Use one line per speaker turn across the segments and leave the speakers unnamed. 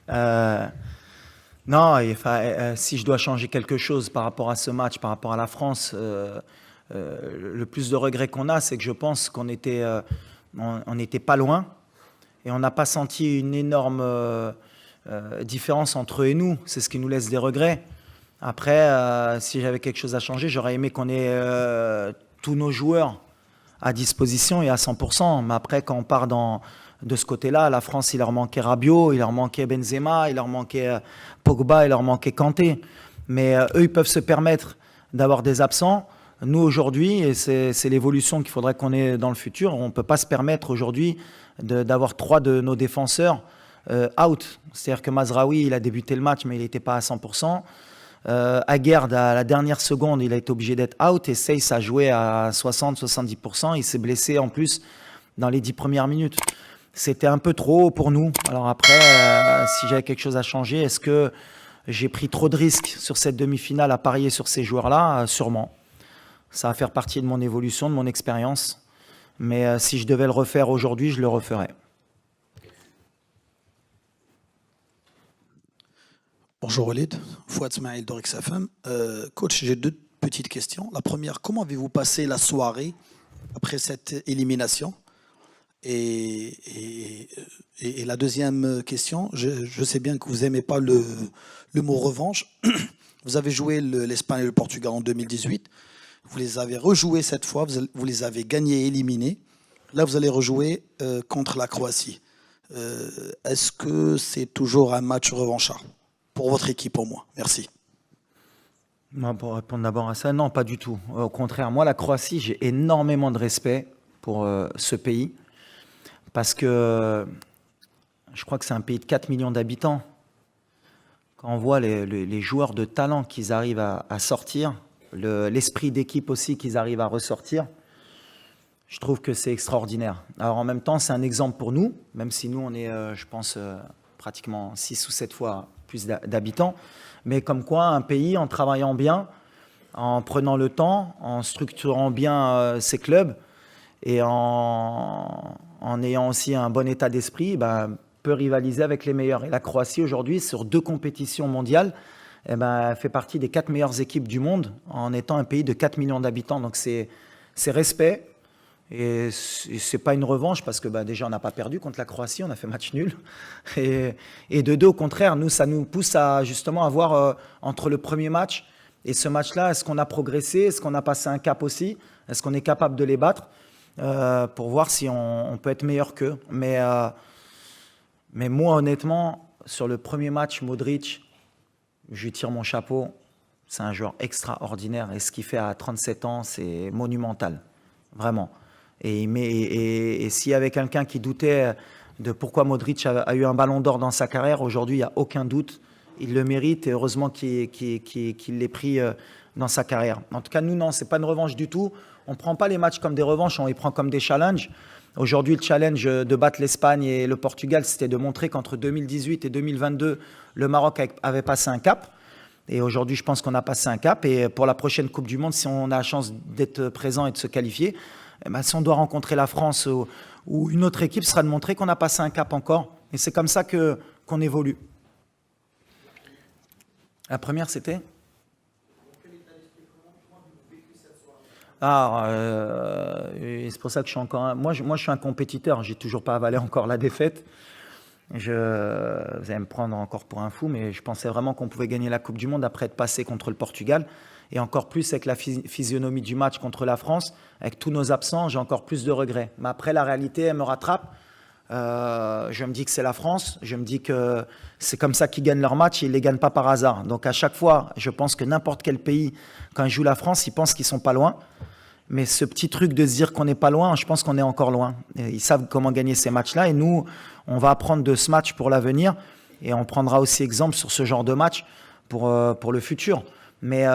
Euh, non, si je dois changer quelque chose par rapport à ce match, par rapport à la France, le plus de regrets qu'on a, c'est que je pense on n'était pas loin et on n'a pas senti une énorme différence entre eux et nous. C'est ce qui nous laisse des regrets. Après, si j'avais quelque chose à changer, j'aurais aimé qu'on ait tous nos joueurs à disposition et à 100%. Mais après, quand on part de ce côté-là, la France, il leur manquait Rabiot, il leur manquait Benzema, il leur manquait Pogba, il leur manquait Kanté. Mais eux, ils peuvent se permettre d'avoir des absents. Nous, aujourd'hui, et c'est l'évolution qu'il faudrait qu'on ait dans le futur, on ne peut pas se permettre aujourd'hui d'avoir trois de nos défenseurs out. C'est-à-dire que Mazraoui, il a débuté le match, mais il n'était pas à 100%. Aguerd, à la dernière seconde, il a été obligé d'être out et Seyss a joué à 60-70%. Il s'est blessé en plus dans les 10 premières minutes. C'était un peu trop pour nous. Alors après, si j'avais quelque chose à changer, est-ce que j'ai pris trop de risques sur cette demi-finale à parier sur ces joueurs-là? Sûrement. Ça va faire partie de mon évolution, de mon expérience. Mais si je devais le refaire aujourd'hui, je le referais.
Bonjour Walid, Fouad Smaïl d'Oryx FM. Coach, j'ai deux petites questions. La première, comment avez-vous passé la soirée après cette élimination? Et la deuxième question, je sais bien que vous n'aimez pas le mot revanche. Vous avez joué l'Espagne et le Portugal en 2018. Vous les avez rejoués cette fois, vous les avez gagnés et éliminés. Là, vous allez rejouer contre la Croatie. Est-ce que c'est toujours un match revanchard pour votre équipe au moins? Merci.
Moi, pour répondre d'abord à ça, non, pas du tout. Au contraire, moi, la Croatie, j'ai énormément de respect pour ce pays parce que je crois que c'est un pays de 4 millions d'habitants. Quand on voit les joueurs de talent qu'ils arrivent à sortir, l'esprit d'équipe aussi qu'ils arrivent à ressortir, je trouve que c'est extraordinaire. Alors en même temps, c'est un exemple pour nous, même si nous, on est, je pense, pratiquement 6 ou 7 fois plus d'habitants. Mais comme quoi, un pays, en travaillant bien, en prenant le temps, en structurant bien ses clubs et en ayant aussi un bon état d'esprit, ben, peut rivaliser avec les meilleurs. Et la Croatie, aujourd'hui, sur 2 compétitions mondiales, eh ben, fait partie des 4 meilleures équipes du monde en étant un pays de 4 millions d'habitants. Donc c'est respect. Et c'est pas une revanche parce que bah, déjà on n'a pas perdu contre la Croatie, on a fait match nul. Et de deux, au contraire, nous, ça nous pousse à justement avoir entre le premier match et ce match-là, est-ce qu'on a progressé, est-ce qu'on a passé un cap aussi, est-ce qu'on est capable de les battre pour voir si on peut être meilleur qu'eux. Mais moi, honnêtement, sur le premier match, Modric, je lui tire mon chapeau. C'est un joueur extraordinaire et ce qu'il fait à 37 ans, c'est monumental, vraiment. Et s'il y avait quelqu'un qui doutait de pourquoi Modric a eu un ballon d'or dans sa carrière, aujourd'hui, il n'y a aucun doute. Il le mérite et heureusement qu'il l'ait pris dans sa carrière. En tout cas, nous, non, ce n'est pas une revanche du tout. On ne prend pas les matchs comme des revanches, on les prend comme des challenges. Aujourd'hui, le challenge de battre l'Espagne et le Portugal, c'était de montrer qu'entre 2018 et 2022, le Maroc avait passé un cap. Et aujourd'hui, je pense qu'on a passé un cap. Et pour la prochaine Coupe du Monde, si on a la chance d'être présent et de se qualifier, eh ben, si on doit rencontrer la France ou une autre équipe, ce sera de montrer qu'on a passé un cap encore. Et c'est comme ça qu'on évolue. La première, c'était c'est pour ça que je suis encore... Moi, je suis un compétiteur. J'ai toujours pas avalé encore la défaite. Vous allez me prendre encore pour un fou, mais je pensais vraiment qu'on pouvait gagner la Coupe du Monde après être passé contre le Portugal. Et encore plus avec la physionomie du match contre la France, avec tous nos absents, j'ai encore plus de regrets. Mais après, la réalité, elle me rattrape. Je me dis que c'est la France. Je me dis que c'est comme ça qu'ils gagnent leur match et ils ne les gagnent pas par hasard. Donc à chaque fois, je pense que n'importe quel pays, quand ils jouent la France, ils pensent qu'ils ne sont pas loin. Mais ce petit truc de se dire qu'on n'est pas loin, je pense qu'on est encore loin. Et ils savent comment gagner ces matchs-là. Et nous, on va apprendre de ce match pour l'avenir. Et on prendra aussi exemple sur ce genre de match pour le futur. Mais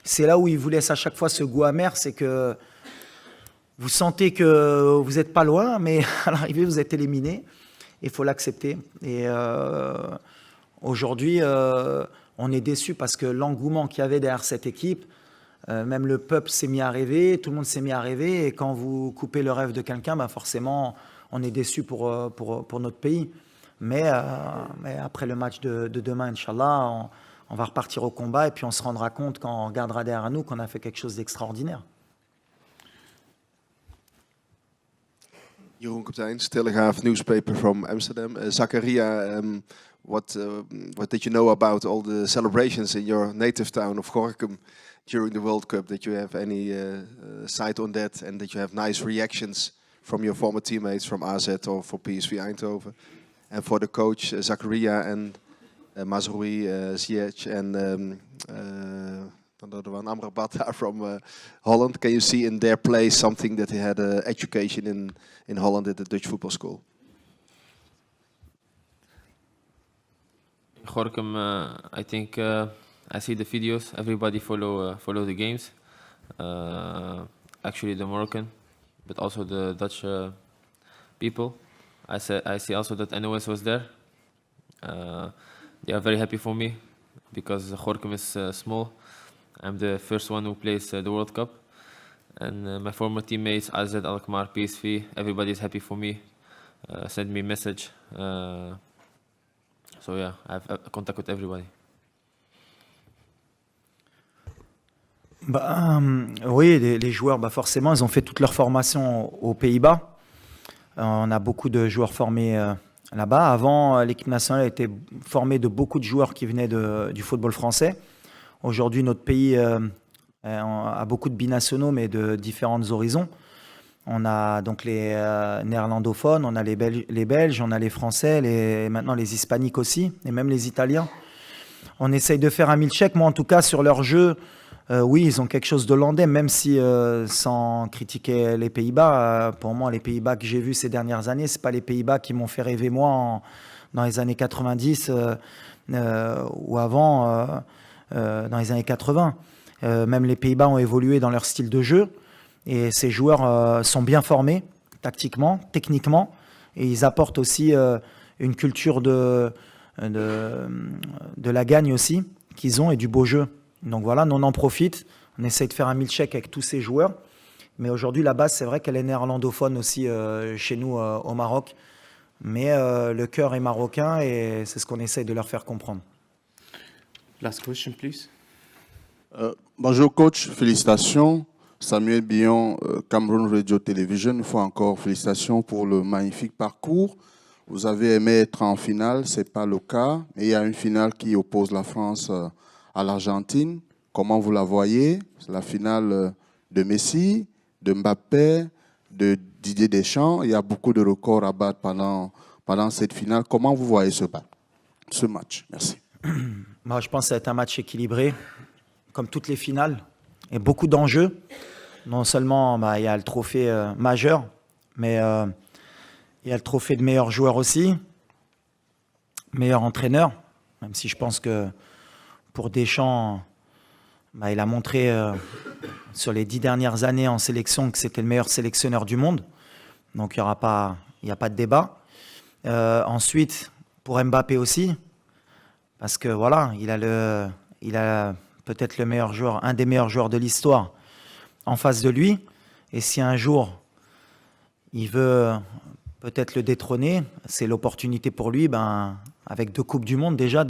c'est là où ils vous laissent à chaque fois ce goût amer, c'est que vous sentez que vous n'êtes pas loin, mais à l'arrivée, vous êtes éliminé. Il faut l'accepter. Et aujourd'hui, on est déçus parce que l'engouement qu'il y avait derrière cette équipe, même le peuple s'est mis à rêver, tout le monde s'est mis à rêver. Et quand vous coupez le rêve de quelqu'un, ben forcément, on est déçu pour notre pays. Mais après le match de demain, Inch'Allah, on va repartir au combat et puis on se rendra compte quand on regardera derrière nous qu'on a fait quelque chose d'extraordinaire.
Jeroen Kapteins, Telegraaf newspaper from Amsterdam. Zakaria, what did you know about all the celebrations in your native town of Gorinchem during the World Cup? Did you have any sight on that, and did you have nice reactions from your former teammates from AZ or for PSV Eindhoven? And for the coach, Zakaria and Mazraoui, Ziyech and another one, Amrabat from Holland. Can you see in their play something that he had education in Holland at the Dutch football school?
Gorinchem, I think I see the videos. Everybody follow the games. Actually, the Moroccan, but also the Dutch people. I see also that NOS was there. They are very happy for me because Gorinchem is small. I'm the first one who plays the World Cup. And my former teammates, AZ, Alkmaar, PSV, everybody is happy for me. Send me a message. So yeah, I have contact with everybody.
Oui, les joueurs, forcément, ils ont fait toute leur formation aux Pays-Bas. On a beaucoup de joueurs formés là-bas. Avant, l'équipe nationale était formée de beaucoup de joueurs qui venaient du football français. Aujourd'hui, notre pays a beaucoup de binationaux, mais de différents horizons. On a donc les néerlandophones, on a les Belges, on a les Français, maintenant les Hispaniques aussi, et même les Italiens. On essaye de faire un milkshake. Moi, en tout cas, sur leur jeu, oui, ils ont quelque chose d'hollandais, même si, sans critiquer les Pays-Bas, pour moi, les Pays-Bas que j'ai vus ces dernières années, ce n'est pas les Pays-Bas qui m'ont fait rêver, moi, dans les années 90 ou avant, dans les années 80. Même les Pays-Bas ont évolué dans leur style de jeu. Et ces joueurs sont bien formés, tactiquement, techniquement. Et ils apportent aussi une culture de la gagne aussi, qu'ils ont, et du beau jeu. Donc voilà, nous on en profite. On essaye de faire un milkshake avec tous ces joueurs. Mais aujourd'hui, la base, c'est vrai qu'elle est néerlandophone aussi chez nous au Maroc. Mais le cœur est marocain et c'est ce qu'on essaye de leur faire comprendre.
Last question, please.
Bonjour coach, félicitations. Samuel Billon, Cameroun Radio Television. Une fois encore, félicitations pour le magnifique parcours. Vous avez aimé être en finale, ce n'est pas le cas. Et il y a une finale qui oppose la France à l'Argentine. Comment vous la voyez? C'est la finale de Messi, de Mbappé, de Didier Deschamps. Il y a beaucoup de records à battre pendant cette finale. Comment vous voyez ce match? Merci.
Moi, je pense que ça va être un match équilibré, comme toutes les finales, et beaucoup d'enjeux. Non seulement il y a le trophée majeur, mais il y a le trophée de meilleur joueur aussi, meilleur entraîneur, même si je pense que pour Deschamps, il a montré sur les 10 dernières années en sélection que c'était le meilleur sélectionneur du monde. Donc il n'y a pas de débat. Ensuite, pour Mbappé aussi, parce que voilà, il a peut-être le meilleur joueur, un des meilleurs joueurs de l'histoire en face de lui. Et si un jour il veut peut-être le détrôner, c'est l'opportunité pour lui, avec 2 Coupes du Monde déjà,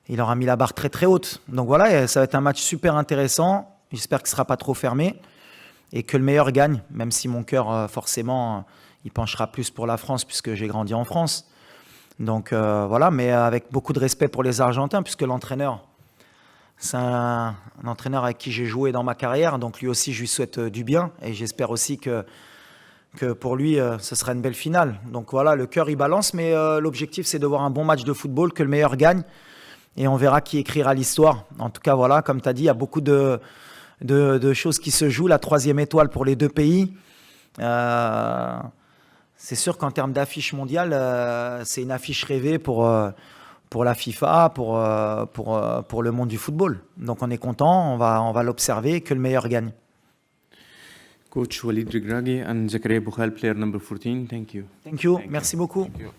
il aura mis la barre très très haute. Donc voilà, ça va être un match super intéressant. J'espère que ce ne sera pas trop fermé et que le meilleur gagne, même si mon cœur, forcément, il penchera plus pour la France puisque j'ai grandi en France. Donc voilà, mais avec beaucoup de respect pour les Argentins, puisque l'entraîneur, c'est un entraîneur avec qui j'ai joué dans ma carrière, donc lui aussi je lui souhaite du bien, et j'espère aussi que pour lui ce sera une belle finale. Donc voilà, le cœur il balance, mais l'objectif c'est de voir un bon match de football, que le meilleur gagne, et on verra qui écrira l'histoire. En tout cas voilà, comme tu as dit, il y a beaucoup de choses qui se jouent, la 3e étoile pour les 2 pays. C'est sûr qu'en termes d'affiche mondiale, c'est une affiche rêvée pour la FIFA, pour le monde du football. Donc on est content, on va l'observer, que le meilleur gagne.
Coach Walid Regragui and Zakaria Boukhal, player number 14. Thank you.
Thank you. Merci beaucoup.
Thank you.